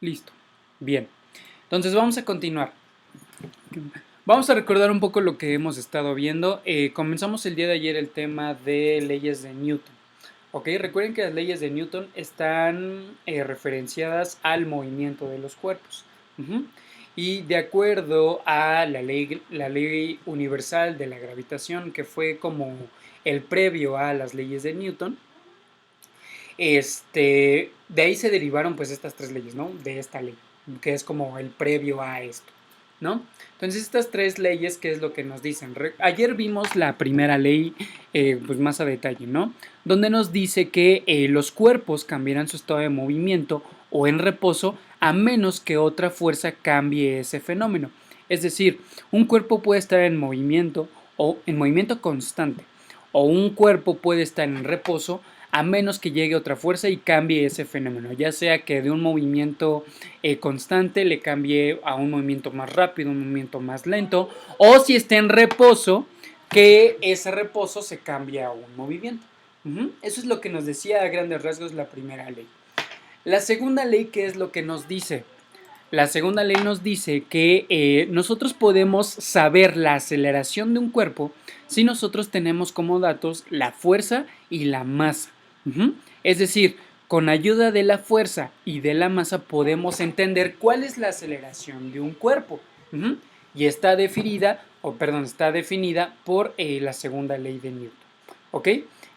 Listo. Bien. Entonces vamos a continuar. Vamos a recordar un poco lo que hemos estado viendo. Comenzamos el día de ayer el tema de leyes de Newton. ¿Ok? Recuerden que las leyes de Newton están referenciadas al movimiento de los cuerpos. Y de acuerdo a la ley universal de la gravitación, que fue como el previo a las leyes de Newton, de ahí se derivaron pues estas tres leyes, ¿no? De esta ley, que es como el previo a esto, ¿no? Entonces estas tres leyes, ¿qué es lo que nos dicen? Ayer vimos la primera ley pues más a detalle, ¿no? Donde nos dice que los cuerpos cambiarán su estado de movimiento o en reposo a menos que otra fuerza cambie ese fenómeno. Es decir, un cuerpo puede estar en movimiento o en movimiento constante, o un cuerpo puede estar en reposo a menos que llegue otra fuerza y cambie ese fenómeno, ya sea que de un movimiento constante le cambie a un movimiento más rápido, un movimiento más lento, o si está en reposo, que ese reposo se cambie a un movimiento. Eso es lo que nos decía a grandes rasgos la primera ley. La segunda ley, ¿qué es lo que nos dice? La segunda ley nos dice que nosotros podemos saber la aceleración de un cuerpo si nosotros tenemos como datos la fuerza y la masa. Es decir, con ayuda de la fuerza y de la masa podemos entender cuál es la aceleración de un cuerpo. Y está definida, está definida por la segunda ley de Newton. ¿Ok?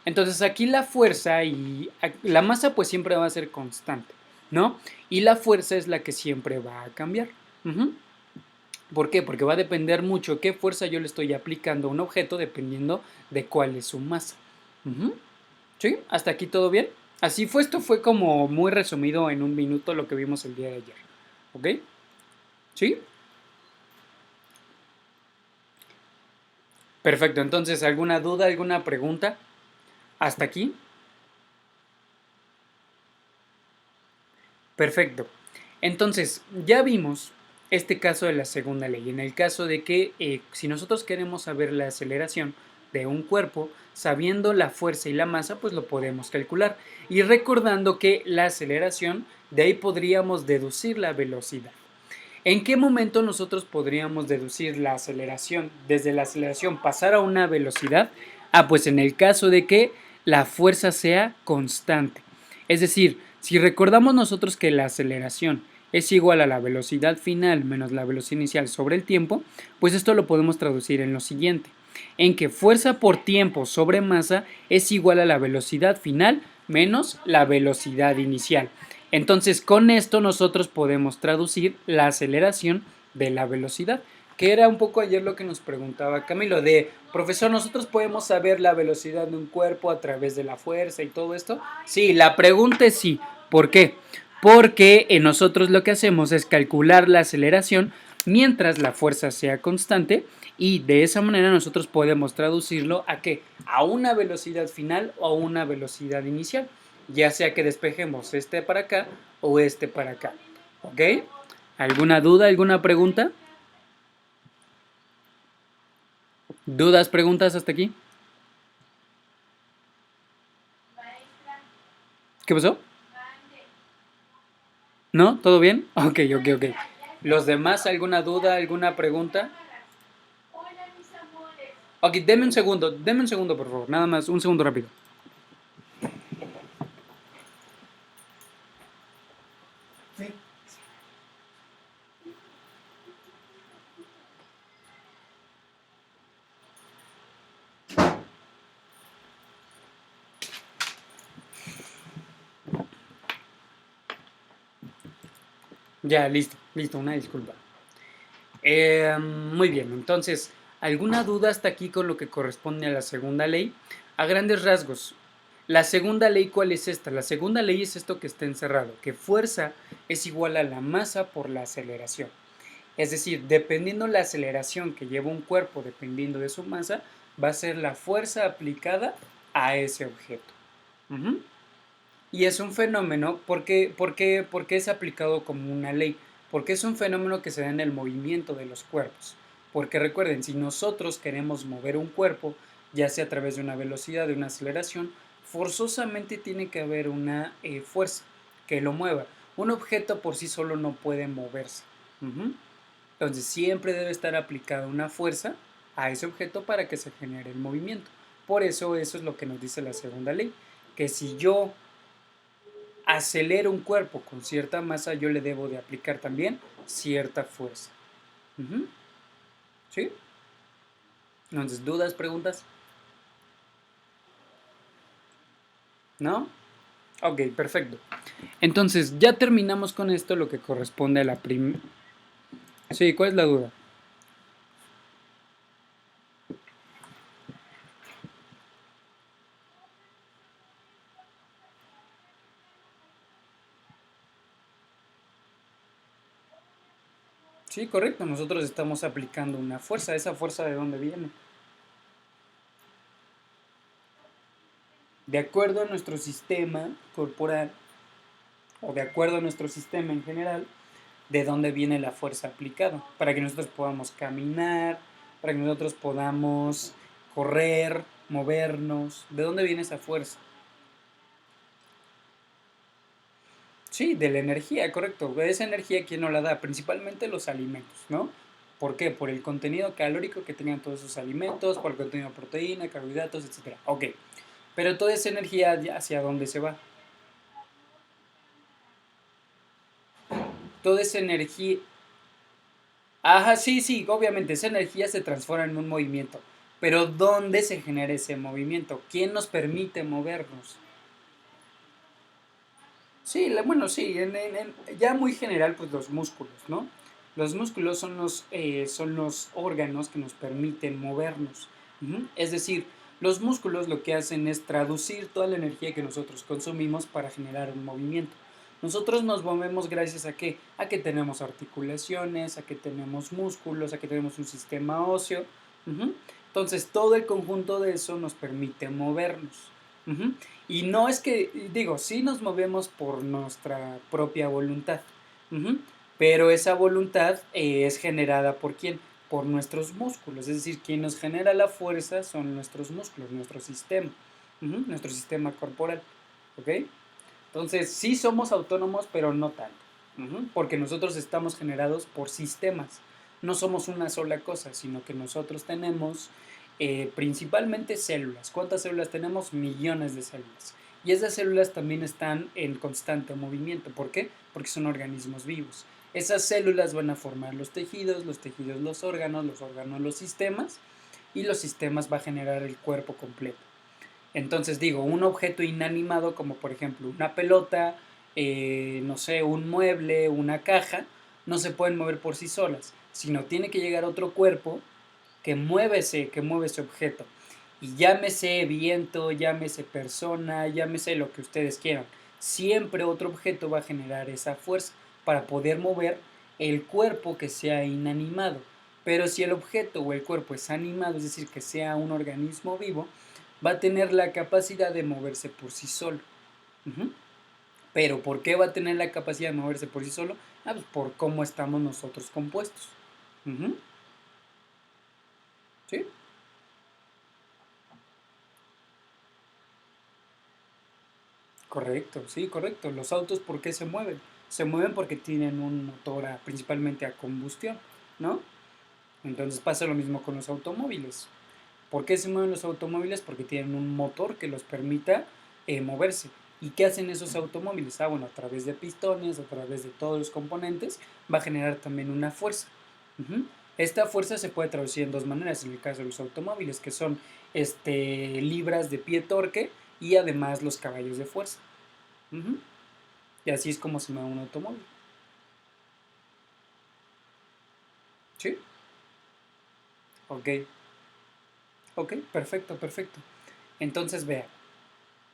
Entonces aquí la fuerza y la masa pues siempre va a ser constante, ¿no? Y la fuerza es la que siempre va a cambiar. ¿Por qué? Porque va a depender mucho qué fuerza yo le estoy aplicando a un objeto dependiendo de cuál es su masa. ¿Sí? ¿Hasta aquí todo bien? Así fue, esto fue como muy resumido en un minuto lo que vimos el día de ayer. ¿Ok? ¿Sí? Perfecto, entonces, ¿alguna duda, alguna pregunta? ¿Hasta aquí? Perfecto. Entonces, ya vimos este caso de la segunda ley, en el caso de que si nosotros queremos saber la aceleración de un cuerpo, sabiendo la fuerza y la masa, pues lo podemos calcular. Y recordando que la aceleración, de ahí podríamos deducir la velocidad. ¿En qué momento nosotros podríamos deducir la aceleración? Desde la aceleración pasar a una velocidad. Pues en el caso de que la fuerza sea constante. Es decir, si recordamos nosotros que la aceleración es igual a la velocidad final menos la velocidad inicial sobre el tiempo, pues esto lo podemos traducir en lo siguiente, en que fuerza por tiempo sobre masa es igual a la velocidad final menos la velocidad inicial. Entonces, con esto nosotros podemos traducir la aceleración de la velocidad, que era un poco ayer lo que nos preguntaba Camilo, de, profesor, ¿nosotros podemos saber la velocidad de un cuerpo a través de la fuerza y todo esto? Sí, la pregunta es sí. ¿Por qué? Porque nosotros lo que hacemos es calcular la aceleración mientras la fuerza sea constante y de esa manera nosotros podemos traducirlo a ¿qué? A una velocidad final o a una velocidad inicial, ya sea que despejemos este para acá o este para acá. ¿Ok? ¿Alguna duda, alguna pregunta? ¿Dudas, preguntas hasta aquí? ¿Qué pasó? ¿No? ¿Todo bien? Ok. ¿Los demás, alguna duda, alguna pregunta? Ok, denme un segundo, por favor, nada más, un segundo rápido. Sí. Ya, listo, una disculpa. Muy bien, entonces, ¿alguna duda hasta aquí con lo que corresponde a la segunda ley? A grandes rasgos, la segunda ley, ¿cuál es esta? La segunda ley es esto que está encerrado, que fuerza es igual a la masa por la aceleración. Es decir, dependiendo la aceleración que lleva un cuerpo, dependiendo de su masa, va a ser la fuerza aplicada a ese objeto. Y es un fenómeno, ¿por qué es aplicado como una ley? Porque es un fenómeno que se da en el movimiento de los cuerpos. Porque recuerden, si nosotros queremos mover un cuerpo, ya sea a través de una velocidad, de una aceleración, forzosamente tiene que haber una fuerza que lo mueva. Un objeto por sí solo no puede moverse. Entonces siempre debe estar aplicada una fuerza a ese objeto para que se genere el movimiento. Por eso es lo que nos dice la segunda ley, que si yo acelero un cuerpo con cierta masa, yo le debo de aplicar también cierta fuerza. ¿Sí? Entonces, ¿dudas, preguntas? ¿No? Ok, perfecto. Entonces, ya terminamos con esto, lo que corresponde a la primera. Sí, ¿cuál es la duda? Sí, correcto. Nosotros estamos aplicando una fuerza. ¿Esa fuerza de dónde viene? De acuerdo a nuestro sistema corporal, o de acuerdo a nuestro sistema en general, de dónde viene la fuerza aplicada, para que nosotros podamos caminar, para que nosotros podamos correr, movernos. ¿De dónde viene esa fuerza? Sí, de la energía, correcto. Esa energía, ¿quién nos la da? Principalmente los alimentos, ¿no? ¿Por qué? Por el contenido calórico que tengan todos esos alimentos, por el contenido de proteína, carbohidratos, etcétera. Ok, pero toda esa energía, ¿hacia dónde se va? Toda esa energía... Ajá, sí, sí, obviamente esa energía se transforma en un movimiento. Pero ¿dónde se genera ese movimiento? ¿Quién nos permite movernos? Sí, bueno, sí, ya muy general, pues los músculos, ¿no? Los músculos son los órganos que nos permiten movernos. Es decir, los músculos lo que hacen es traducir toda la energía que nosotros consumimos para generar un movimiento. Nosotros nos movemos gracias a qué? A que tenemos articulaciones, a que tenemos músculos, a que tenemos un sistema óseo. Ujú. Entonces, todo el conjunto de eso nos permite movernos. Ujú. Y no es que, digo, sí nos movemos por nuestra propia voluntad, ujú, pero esa voluntad es generada ¿por quién? Por nuestros músculos, es decir, quien nos genera la fuerza son nuestros músculos, nuestro sistema, nuestro sistema corporal, ¿ok? Entonces, sí somos autónomos, pero no tanto, porque nosotros estamos generados por sistemas, no somos una sola cosa, sino que nosotros tenemos principalmente células. ¿Cuántas células tenemos? Millones de células. Y esas células también están en constante movimiento. ¿Por qué? Porque son organismos vivos. Esas células van a formar los tejidos los órganos los sistemas, y los sistemas va a generar el cuerpo completo. Entonces digo, un objeto inanimado como por ejemplo una pelota, no sé, un mueble, una caja, no se pueden mover por sí solas, sino tiene que llegar otro cuerpo que mueve ese objeto. Y llámese viento, llámese persona, llámese lo que ustedes quieran. Siempre otro objeto va a generar esa fuerza para poder mover el cuerpo que sea inanimado. Pero si el objeto o el cuerpo es animado, es decir, que sea un organismo vivo, va a tener la capacidad de moverse por sí solo. Ujú. Pero ¿por qué va a tener la capacidad de moverse por sí solo? Pues por cómo estamos nosotros compuestos. Ujú. ¿Sí? Correcto, sí, correcto. Los autos, ¿por qué se mueven? Se mueven porque tienen un motor principalmente a combustión, ¿no? Entonces pasa lo mismo con los automóviles. ¿Por qué se mueven los automóviles? Porque tienen un motor que los permita moverse. ¿Y qué hacen esos automóviles? Bueno, a través de pistones, a través de todos los componentes, va a generar también una fuerza. Ujú. Esta fuerza se puede traducir en dos maneras en el caso de los automóviles, que son libras de pie torque y además los caballos de fuerza. Ujú. Y así es como se mueve un automóvil. ¿Sí? Ok, ok, perfecto, perfecto. Entonces, vea,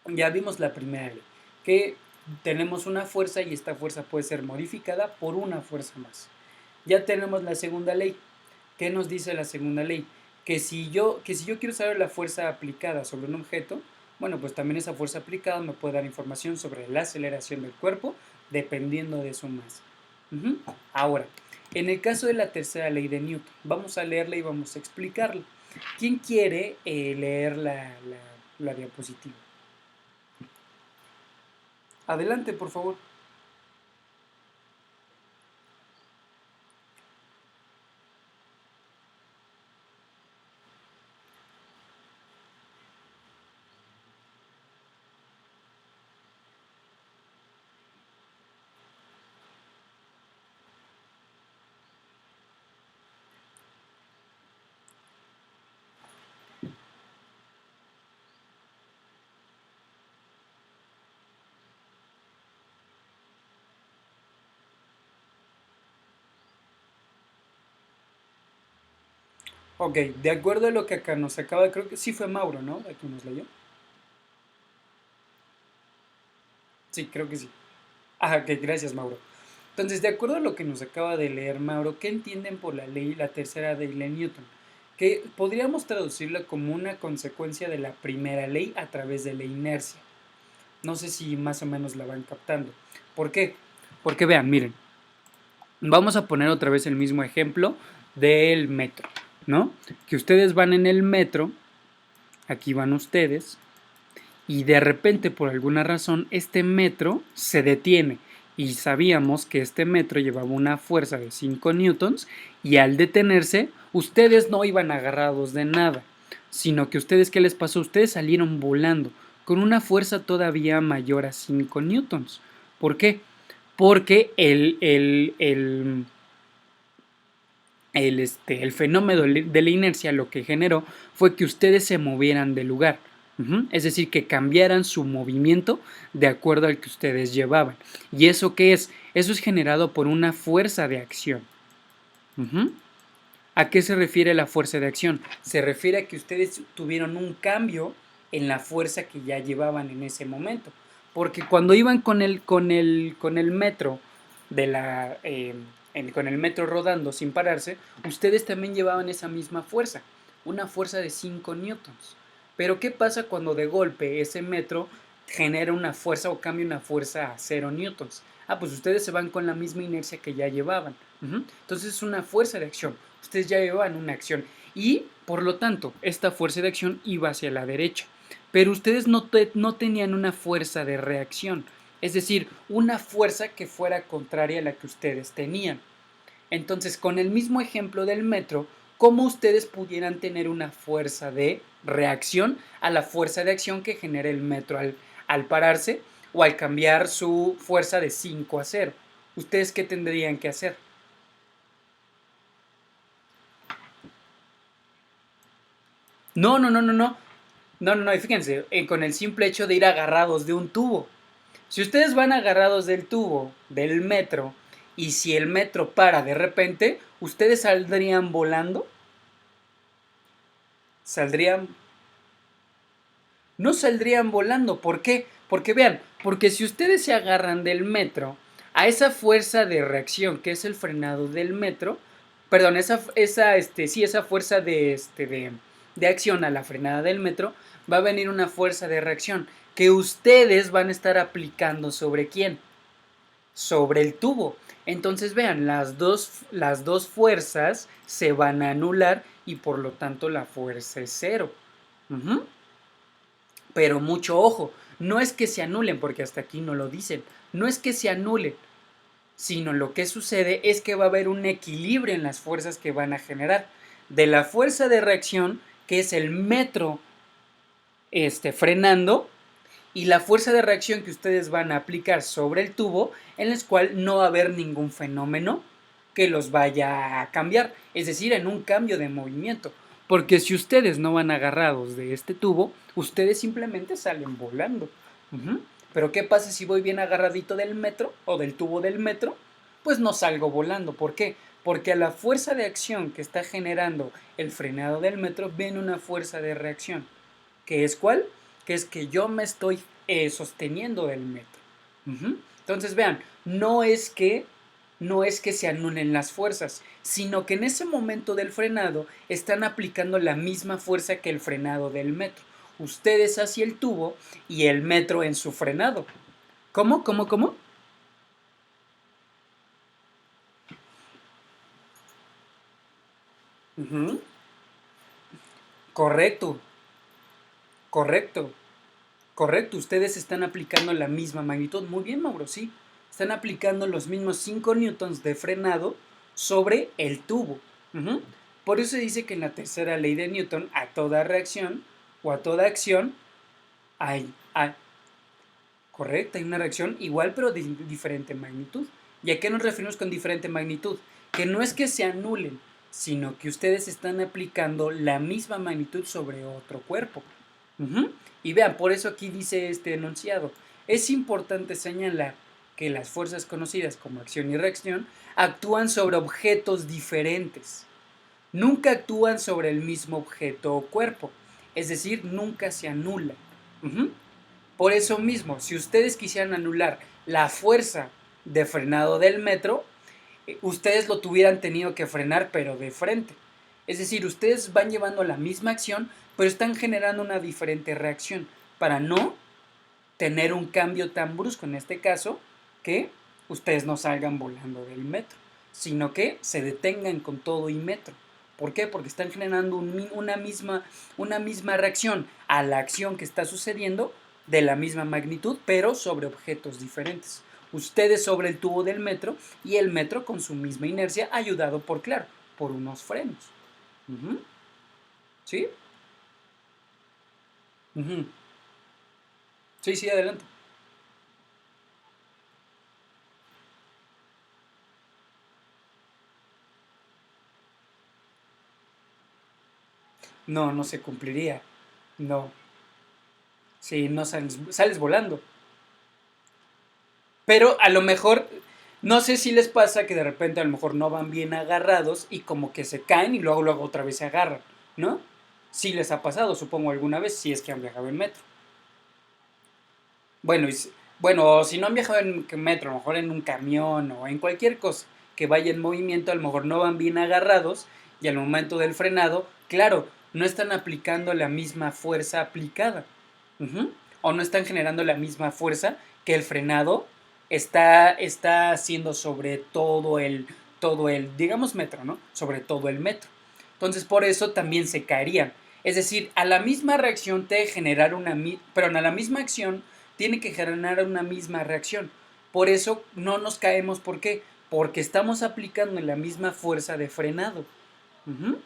ya vimos la primera ley, que tenemos una fuerza y esta fuerza puede ser modificada por una fuerza más. Ya tenemos la segunda ley. ¿Qué nos dice la segunda ley? Que si yo quiero saber la fuerza aplicada sobre un objeto, bueno, pues también esa fuerza aplicada me puede dar información sobre la aceleración del cuerpo dependiendo de su masa. Ujú. Ahora, en el caso de la tercera ley de Newton, vamos a leerla y vamos a explicarla. ¿Quién quiere leer la diapositiva? Adelante, por favor. Ok, de acuerdo a lo que acá nos acaba, creo que sí fue Mauro, ¿no? Aquí nos leyó. Sí, creo que sí. Ah, ok, gracias, Mauro. Entonces, de acuerdo a lo que nos acaba de leer Mauro, ¿qué entienden por la ley, la tercera ley de Newton? Que podríamos traducirla como una consecuencia de la primera ley a través de la inercia. No sé si más o menos la van captando. ¿Por qué? Porque vean, miren, vamos a poner otra vez el mismo ejemplo del metro, ¿no? Que ustedes van en el metro, aquí van ustedes, y de repente por alguna razón este metro se detiene y sabíamos que este metro llevaba una fuerza de 5 newtons y al detenerse ustedes no iban agarrados de nada, sino que ustedes, ¿qué les pasó? Ustedes salieron volando con una fuerza todavía mayor a 5 newtons. ¿Por qué? Porque el fenómeno de la inercia lo que generó fue que ustedes se movieran de lugar. Es decir, que cambiaran su movimiento de acuerdo al que ustedes llevaban. ¿Y eso qué es? Eso es generado por una fuerza de acción. Ujú. ¿A qué se refiere la fuerza de acción? Se refiere a que ustedes tuvieron un cambio en la fuerza que ya llevaban en ese momento. Porque cuando iban con el metro de con el metro rodando sin pararse, ustedes también llevaban esa misma fuerza, una fuerza de 5 newtons. Pero ¿qué pasa cuando de golpe ese metro genera una fuerza o cambia una fuerza a 0 newtons? Ah, pues ustedes se van con la misma inercia que ya llevaban. Entonces es una fuerza de acción. Ustedes ya llevaban una acción y por lo tanto esta fuerza de acción iba hacia la derecha. Pero ustedes no tenían una fuerza de reacción, es decir, una fuerza que fuera contraria a la que ustedes tenían. Entonces, con el mismo ejemplo del metro, ¿cómo ustedes pudieran tener una fuerza de reacción a la fuerza de acción que genera el metro al pararse o al cambiar su fuerza de 5 a 0? ¿Ustedes qué tendrían que hacer? No, no, no, no, no. No, no, no, y fíjense, con el simple hecho de ir agarrados de un tubo. Si ustedes van agarrados del tubo, del metro, y si el metro para de repente, ustedes saldrían volando, saldrían, no saldrían volando. ¿Por qué? Porque vean, porque si ustedes se agarran del metro a esa fuerza de reacción que es el frenado del metro, perdón, esa fuerza de acción a la frenada del metro, va a venir una fuerza de reacción que ustedes van a estar aplicando sobre quién, sobre el tubo. Entonces vean, las dos fuerzas se van a anular y por lo tanto la fuerza es cero. Ujú. Pero mucho ojo, no es que se anulen, porque hasta aquí no lo dicen, no es que se anulen, sino lo que sucede es que va a haber un equilibrio en las fuerzas que van a generar. De la fuerza de reacción, que es el metro frenando, y la fuerza de reacción que ustedes van a aplicar sobre el tubo, en el cual no va a haber ningún fenómeno que los vaya a cambiar, es decir, en un cambio de movimiento. Porque si ustedes no van agarrados de este tubo, ustedes simplemente salen volando. Ujú. Pero ¿qué pasa si voy bien agarradito del metro o del tubo del metro? Pues no salgo volando. ¿Por qué? Porque a la fuerza de acción que está generando el frenado del metro viene una fuerza de reacción. ¿Que es cuál? Que es que yo me estoy sosteniendo del metro. Entonces vean, no es que se anulen las fuerzas, sino que en ese momento del frenado están aplicando la misma fuerza que el frenado del metro. Ustedes hacia el tubo y el metro en su frenado. ¿Cómo? ¿Cómo? ¿Cómo? Ujú. Correcto, correcto. Correcto, ustedes están aplicando la misma magnitud. Muy bien, Mauro, sí. Están aplicando los mismos 5 newtons de frenado sobre el tubo. Ujú. Por eso se dice que en la tercera ley de Newton, a toda reacción o a toda acción hay correcto, hay una reacción igual pero de diferente magnitud. ¿Y a qué nos referimos con diferente magnitud? Que no es que se anulen, sino que ustedes están aplicando la misma magnitud sobre otro cuerpo. Ujú. Y vean, por eso aquí dice este enunciado. Es importante señalar que las fuerzas conocidas como acción y reacción actúan sobre objetos diferentes. nunca actúan sobre el mismo objeto o cuerpo, es decir, nunca se anulan. Ujú. Por eso mismo, si ustedes quisieran anular la fuerza de frenado del metro, ustedes lo tuvieran tenido que frenar, pero de frente. Es decir, ustedes van llevando la misma acción, pero están generando una diferente reacción para no tener un cambio tan brusco, en este caso, que ustedes no salgan volando del metro, sino que se detengan con todo y metro. ¿Por qué? Porque están generando una misma reacción a la acción que está sucediendo de la misma magnitud, pero sobre objetos diferentes. Ustedes sobre el tubo del metro y el metro con su misma inercia, ayudado por, claro, por unos frenos. Uh -huh. ¿Sí? Uh -huh. Sí, sí, adelante. No, no se cumpliría. No. Sí, no sales volando. Pero a lo mejor, no sé si les pasa que de repente a lo mejor no van bien agarrados y como que se caen y luego otra vez se agarran, ¿no? Sí les ha pasado, supongo, alguna vez, si es que han viajado en metro. Bueno, bueno, si no han viajado en metro, a lo mejor en un camión o en cualquier cosa que vaya en movimiento, a lo mejor no van bien agarrados y al momento del frenado, claro, no están aplicando la misma fuerza aplicada. Ujú. O no están generando la misma fuerza que el frenado está haciendo sobre todo el, digamos metro, ¿no? Sobre todo el metro. Entonces por eso también se caerían. Es decir, a la misma reacción te generar pero a la misma acción tiene que generar una misma reacción. Por eso no nos caemos, ¿por qué? Porque estamos aplicando la misma fuerza de frenado. Ujú.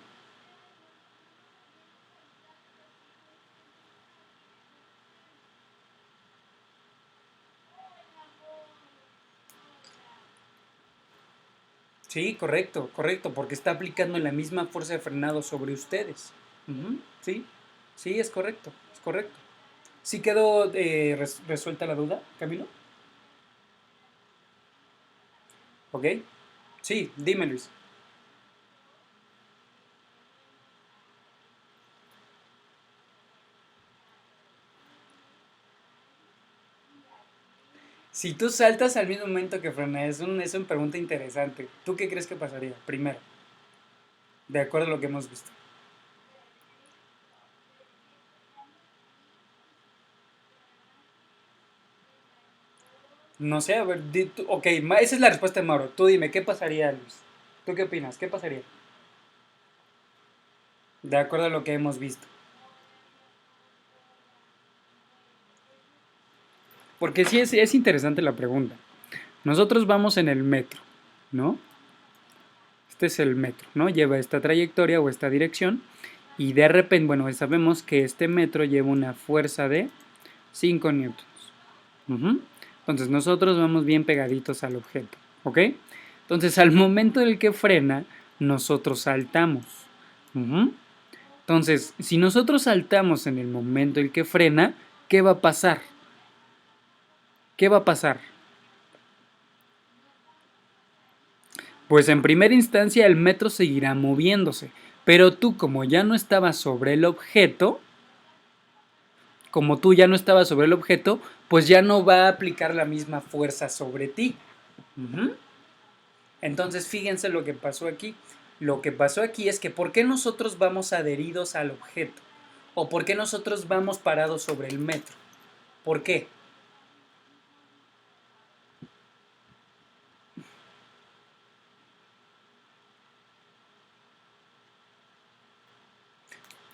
Sí, correcto, correcto, porque está aplicando la misma fuerza de frenado sobre ustedes. Ujú. Sí, sí, es correcto, es correcto. ¿Sí quedó resuelta la duda, Camilo? ¿Ok? Sí, dime, Luis. Si tú saltas al mismo momento que frena, es una pregunta interesante. ¿Tú qué crees que pasaría? Primero, de acuerdo a lo que hemos visto. No sé, a ver, ok, esa es la respuesta de Mauro. Tú dime, ¿qué pasaría, Luis? ¿Tú qué opinas? ¿Qué pasaría? De acuerdo a lo que hemos visto. Porque sí es interesante la pregunta. Nosotros vamos en el metro, ¿no? Este es el metro, ¿no? Lleva esta trayectoria o esta dirección y de repente, bueno, sabemos que este metro lleva una fuerza de 5 newtons. Ujú. Entonces nosotros vamos bien pegaditos al objeto, ¿ok? Entonces al momento en el que frena, nosotros saltamos. Ujú. Entonces, si nosotros saltamos en el momento en el que frena, ¿qué va a pasar? ¿Qué va a pasar? Pues en primera instancia el metro seguirá moviéndose, pero tú como ya no estabas sobre el objeto, como tú ya no estabas sobre el objeto, pues ya no va a aplicar la misma fuerza sobre ti. Ujú. Entonces fíjense lo que pasó aquí. Lo que pasó aquí es que ¿por qué nosotros vamos adheridos al objeto? ¿O por qué nosotros vamos parados sobre el metro? ¿Por qué?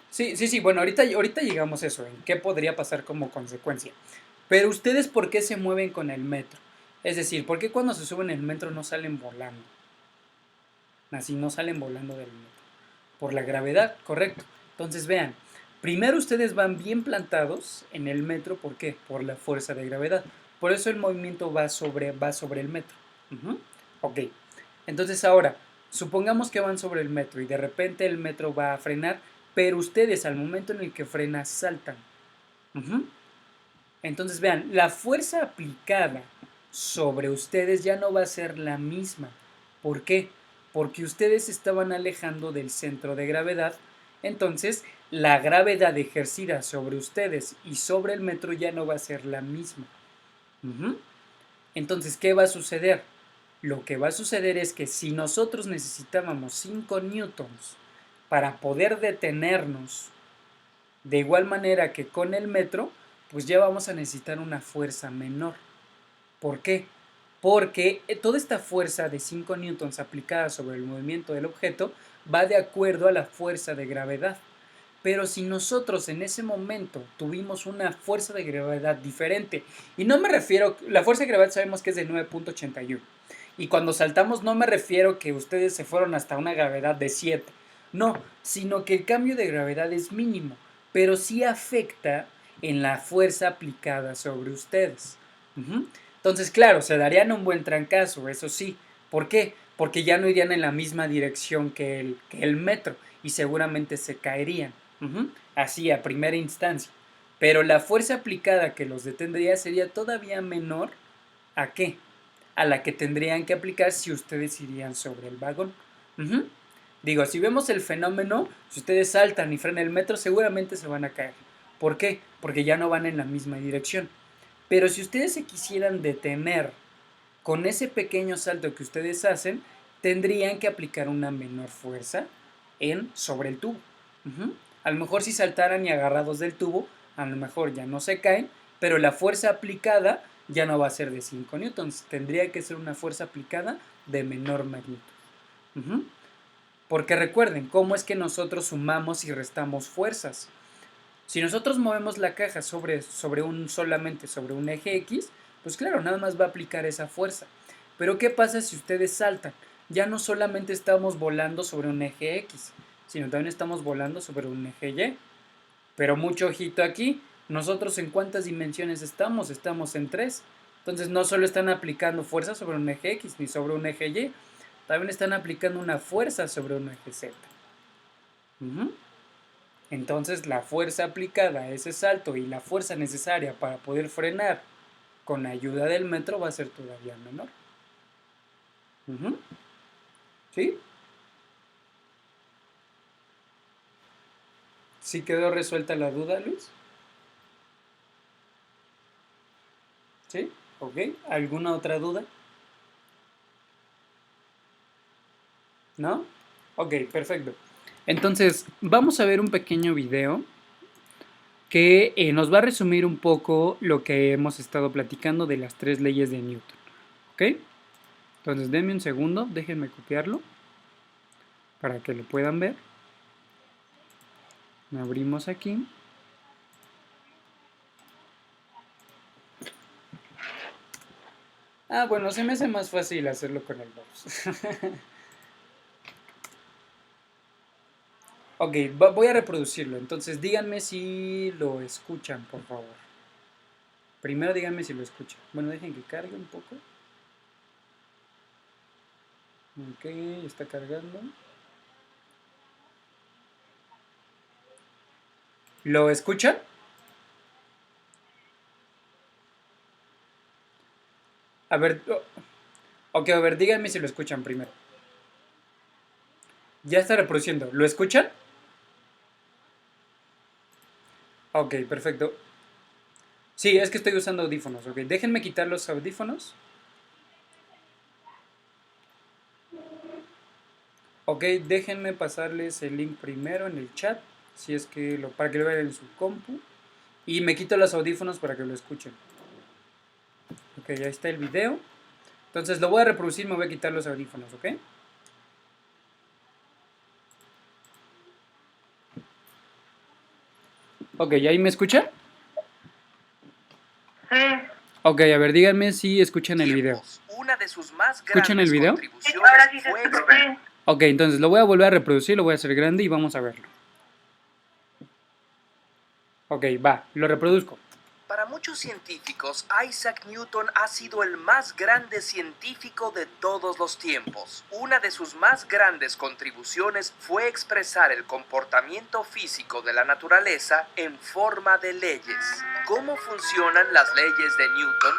Sí, sí, sí, bueno, ahorita llegamos a eso, en qué podría pasar como consecuencia. Pero ustedes, ¿por qué se mueven con el metro? Es decir, ¿por qué cuando se suben el metro no salen volando? Así no salen volando del metro. Por la gravedad, correcto. Entonces vean, primero ustedes van bien plantados en el metro, ¿por qué? Por la fuerza de gravedad. Por eso el movimiento va sobre el metro. Ujú. Ok. Entonces ahora, supongamos que van sobre el metro y de repente el metro va a frenar, pero ustedes al momento en el que frena saltan. Ujú. Entonces vean, la fuerza aplicada sobre ustedes ya no va a ser la misma. ¿Por qué? porque ustedes se estaban alejando del centro de gravedad. Entonces, la gravedad ejercida sobre ustedes y sobre el metro ya no va a ser la misma. Entonces, ¿qué va a suceder? Lo que va a suceder es que si nosotros necesitábamos 5 newtons para poder detenernos de igual manera que con el metro, pues ya vamos a necesitar una fuerza menor. ¿Por qué? Porque toda esta fuerza de 5 newtons aplicada sobre el movimiento del objeto va de acuerdo a la fuerza de gravedad. Pero si nosotros en ese momento tuvimos una fuerza de gravedad diferente, y no me refiero, la fuerza de gravedad sabemos que es de 9.81, y cuando saltamos no me refiero que ustedes se fueron hasta una gravedad de 7, no, sino que el cambio de gravedad es mínimo, pero sí afecta en la fuerza aplicada sobre ustedes. Entonces, claro, se darían un buen trancazo, eso sí. ¿Por qué? Porque ya no irían en la misma dirección que el metro y seguramente se caerían. Así, a primera instancia. Pero la fuerza aplicada que los detendría sería todavía menor ¿a qué? A la que tendrían que aplicar si ustedes irían sobre el vagón. Digo, si vemos el fenómeno, si ustedes saltan y frenan el metro, seguramente se van a caer. ¿Por qué? Porque ya no van en la misma dirección. Pero si ustedes se quisieran detener con ese pequeño salto que ustedes hacen, tendrían que aplicar una menor fuerza sobre el tubo. A lo mejor si saltaran y agarrados del tubo, a lo mejor ya no se caen, pero la fuerza aplicada ya no va a ser de 5 newtons, tendría que ser una fuerza aplicada de menor magnitud. Porque recuerden, ¿cómo es que nosotros sumamos y restamos fuerzas? Si nosotros movemos la caja solamente sobre un eje X, pues claro, nada más va a aplicar esa fuerza. Pero ¿qué pasa si ustedes saltan? Ya no solamente estamos volando sobre un eje X, sino también estamos volando sobre un eje Y. Pero mucho ojito aquí, nosotros en cuántas dimensiones estamos, estamos en 3. Entonces no solo están aplicando fuerza sobre un eje X ni sobre un eje Y, también están aplicando una fuerza sobre un eje Z. Entonces la fuerza aplicada a ese salto y la fuerza necesaria para poder frenar con ayuda del metro va a ser todavía menor. ¿Sí? ¿Sí quedó resuelta la duda, Luis? ¿Sí? ¿Ok? ¿Alguna otra duda? ¿No? Ok, perfecto. Entonces, vamos a ver un pequeño video que nos va a resumir un poco lo que hemos estado platicando de las 3 leyes de Newton. ¿Ok? Entonces, denme un segundo, déjenme copiarlo para que lo puedan ver. Abrimos aquí. Bueno, se me hace más fácil hacerlo con el mouse. Ok, voy a reproducirlo. Entonces díganme si lo escuchan, por favor. Primero díganme si lo escuchan. Bueno, dejen que cargue un poco. Ok, está cargando. ¿Lo escuchan? A ver, ok, a ver, díganme si lo escuchan primero. Ya está reproduciendo. ¿Lo escuchan? Ok, perfecto. Sí, es que estoy usando audífonos. Ok, déjenme quitar los audífonos. Ok, déjenme pasarles el link primero en el chat, si es que para que lo vean en su compu. Y me quito los audífonos para que lo escuchen. Ok, ya está el video. Entonces lo voy a reproducir, me voy a quitar los audífonos, ¿ok? Ok, ¿ahí me escuchan? Sí. Ok, a ver, díganme si escuchan el video. Una de sus más ¿Escuchan el video? Ahora sí se escucha. Ok, entonces lo voy a volver a reproducir, lo voy a hacer grande y vamos a verlo. Ok, va, lo reproduzco. Para muchos científicos, Isaac Newton ha sido el más grande científico de todos los tiempos. Una de sus más grandes contribuciones fue expresar el comportamiento físico de la naturaleza en forma de leyes. ¿Cómo funcionan las leyes de Newton?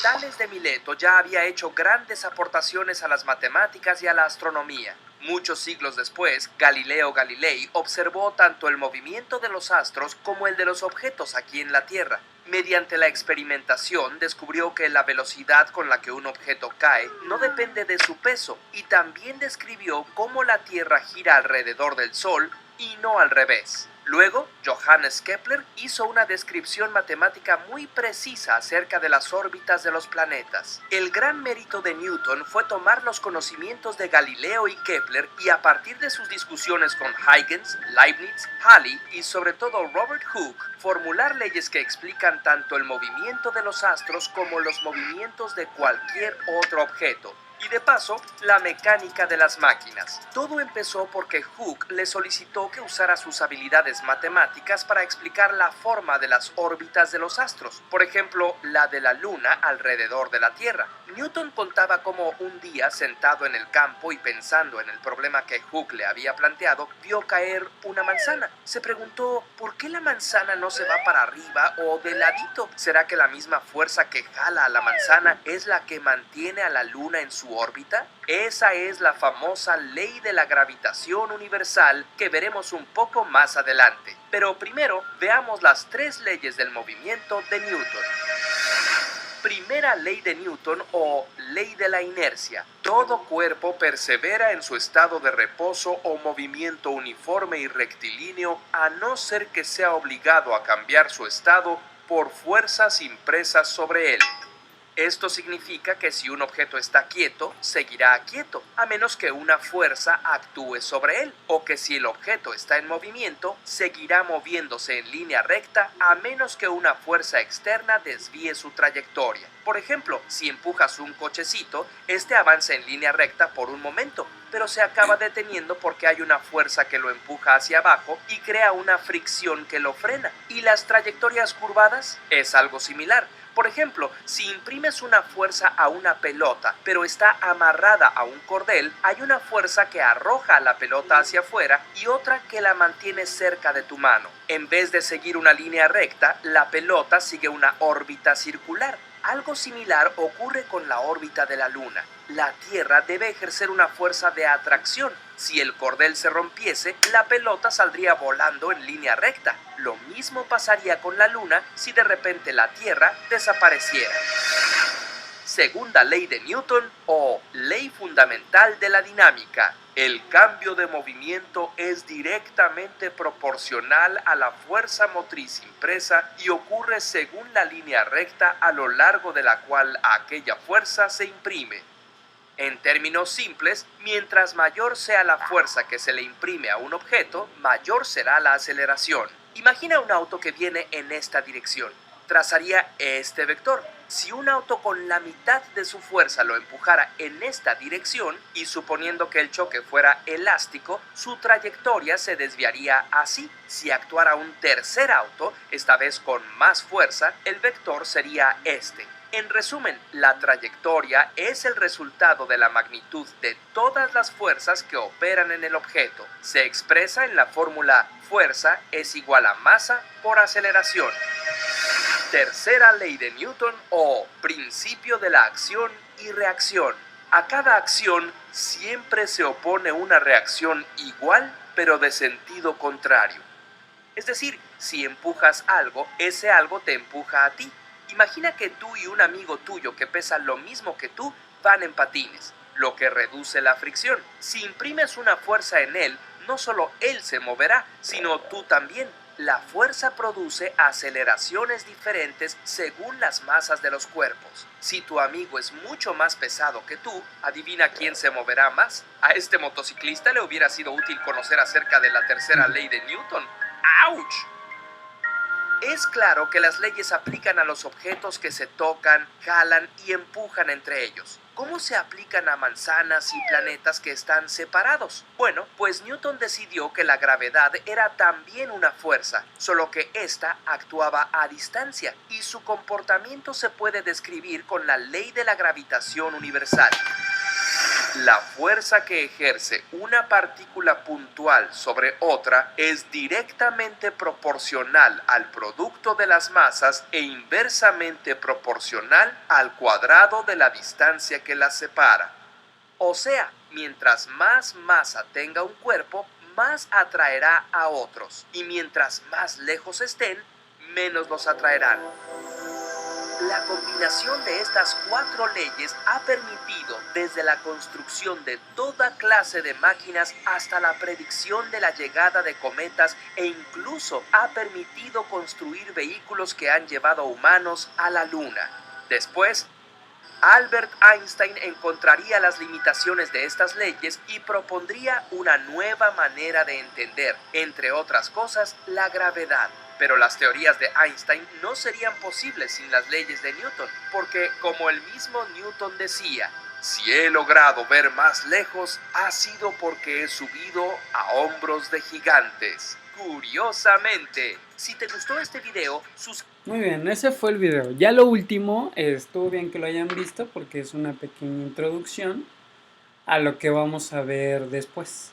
Tales de Mileto ya había hecho grandes aportaciones a las matemáticas y a la astronomía. Muchos siglos después, Galileo Galilei observó tanto el movimiento de los astros como el de los objetos aquí en la Tierra. Mediante la experimentación descubrió que la velocidad con la que un objeto cae no depende de su peso, y también describió cómo la Tierra gira alrededor del Sol y no al revés. Luego, Johannes Kepler hizo una descripción matemática muy precisa acerca de las órbitas de los planetas. El gran mérito de Newton fue tomar los conocimientos de Galileo y Kepler y, a partir de sus discusiones con Huygens, Leibniz, Halley y sobre todo Robert Hooke, formular leyes que explican tanto el movimiento de los astros como los movimientos de cualquier otro objeto. Y de paso, la mecánica de las máquinas. Todo empezó porque Hooke le solicitó que usara sus habilidades matemáticas para explicar la forma de las órbitas de los astros, por ejemplo, la de la Luna alrededor de la Tierra. Newton contaba cómo un día, sentado en el campo y pensando en el problema que Hooke le había planteado, vio caer una manzana. Se preguntó, ¿por qué la manzana no se va para arriba o de ladito? ¿Será que la misma fuerza que jala a la manzana es la que mantiene a la Luna en su órbita? Esa es la famosa ley de la gravitación universal que veremos un poco más adelante. Pero primero veamos las 3 leyes del movimiento de Newton. Primera ley de Newton o ley de la inercia. Todo cuerpo persevera en su estado de reposo o movimiento uniforme y rectilíneo a no ser que sea obligado a cambiar su estado por fuerzas impresas sobre él. Esto significa que si un objeto está quieto, seguirá quieto, a menos que una fuerza actúe sobre él, o que si el objeto está en movimiento, seguirá moviéndose en línea recta, a menos que una fuerza externa desvíe su trayectoria. Por ejemplo, si empujas un cochecito, este avanza en línea recta por un momento, pero se acaba deteniendo porque hay una fuerza que lo empuja hacia abajo y crea una fricción que lo frena. ¿Y las trayectorias curvadas? Es algo similar. Por ejemplo, si imprimes una fuerza a una pelota, pero está amarrada a un cordel, hay una fuerza que arroja la pelota hacia afuera y otra que la mantiene cerca de tu mano. En vez de seguir una línea recta, la pelota sigue una órbita circular. Algo similar ocurre con la órbita de la Luna. La Tierra debe ejercer una fuerza de atracción. Si el cordel se rompiese, la pelota saldría volando en línea recta. Lo mismo pasaría con la Luna si de repente la Tierra desapareciera. Segunda ley de Newton o ley fundamental de la dinámica. El cambio de movimiento es directamente proporcional a la fuerza motriz impresa y ocurre según la línea recta a lo largo de la cual aquella fuerza se imprime. En términos simples, mientras mayor sea la fuerza que se le imprime a un objeto, mayor será la aceleración. Imagina un auto que viene en esta dirección. Trazaría este vector. Si un auto con la mitad de su fuerza lo empujara en esta dirección, y suponiendo que el choque fuera elástico, su trayectoria se desviaría así. Si actuara un tercer auto, esta vez con más fuerza, el vector sería este. En resumen, la trayectoria es el resultado de la magnitud de todas las fuerzas que operan en el objeto. Se expresa en la fórmula fuerza es igual a masa por aceleración. Tercera ley de Newton o principio de la acción y reacción. A cada acción siempre se opone una reacción igual pero de sentido contrario. Es decir, si empujas algo, ese algo te empuja a ti. Imagina que tú y un amigo tuyo que pesa lo mismo que tú van en patines, lo que reduce la fricción. Si imprimes una fuerza en él, no solo él se moverá, sino tú también. La fuerza produce aceleraciones diferentes según las masas de los cuerpos. Si tu amigo es mucho más pesado que tú, adivina quién se moverá más. A este motociclista le hubiera sido útil conocer acerca de la tercera ley de Newton. ¡Auch! Es claro que las leyes aplican a los objetos que se tocan, jalan y empujan entre ellos. ¿Cómo se aplican a manzanas y planetas que están separados? Bueno, pues Newton decidió que la gravedad era también una fuerza, solo que ésta actuaba a distancia, y su comportamiento se puede describir con la ley de la gravitación universal. La fuerza que ejerce una partícula puntual sobre otra es directamente proporcional al producto de las masas e inversamente proporcional al cuadrado de la distancia que las separa. O sea, mientras más masa tenga un cuerpo, más atraerá a otros, y mientras más lejos estén, menos los atraerán. La combinación de estas 4 leyes ha permitido desde la construcción de toda clase de máquinas hasta la predicción de la llegada de cometas e incluso ha permitido construir vehículos que han llevado humanos a la Luna. Después, Albert Einstein encontraría las limitaciones de estas leyes y propondría una nueva manera de entender, entre otras cosas, la gravedad. Pero las teorías de Einstein no serían posibles sin las leyes de Newton, porque, como el mismo Newton decía, si he logrado ver más lejos, ha sido porque he subido a hombros de gigantes. Curiosamente, si te gustó este video, Muy bien, ese fue el video. Ya lo último, estuvo bien que lo hayan visto porque es una pequeña introducción a lo que vamos a ver después,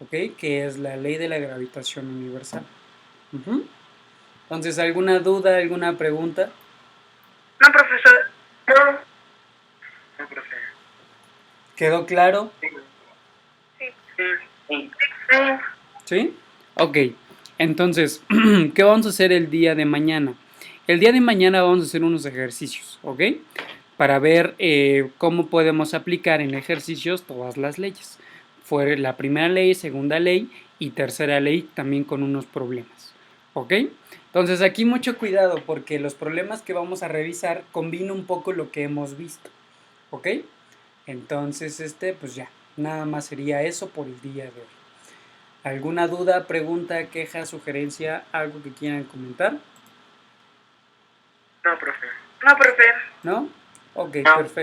¿ok? Que es la ley de la gravitación universal. Entonces, ¿alguna duda, alguna pregunta? No, profesor. No. No, profe. ¿Quedó claro? Sí. Sí. ¿Sí? Ok, entonces, ¿qué vamos a hacer el día de mañana? El día de mañana vamos a hacer unos ejercicios, ¿ok? Para ver cómo podemos aplicar en ejercicios todas las leyes. Fue la primera ley, segunda ley y tercera ley también con unos problemas, ¿ok? Entonces aquí mucho cuidado porque los problemas que vamos a revisar combina un poco lo que hemos visto, ¿ok? Entonces, pues ya, nada más sería eso por el día de hoy. ¿Alguna duda, pregunta, queja, sugerencia, algo que quieran comentar? No, profe. No, profe. ¿No? Ok, No. perfecto.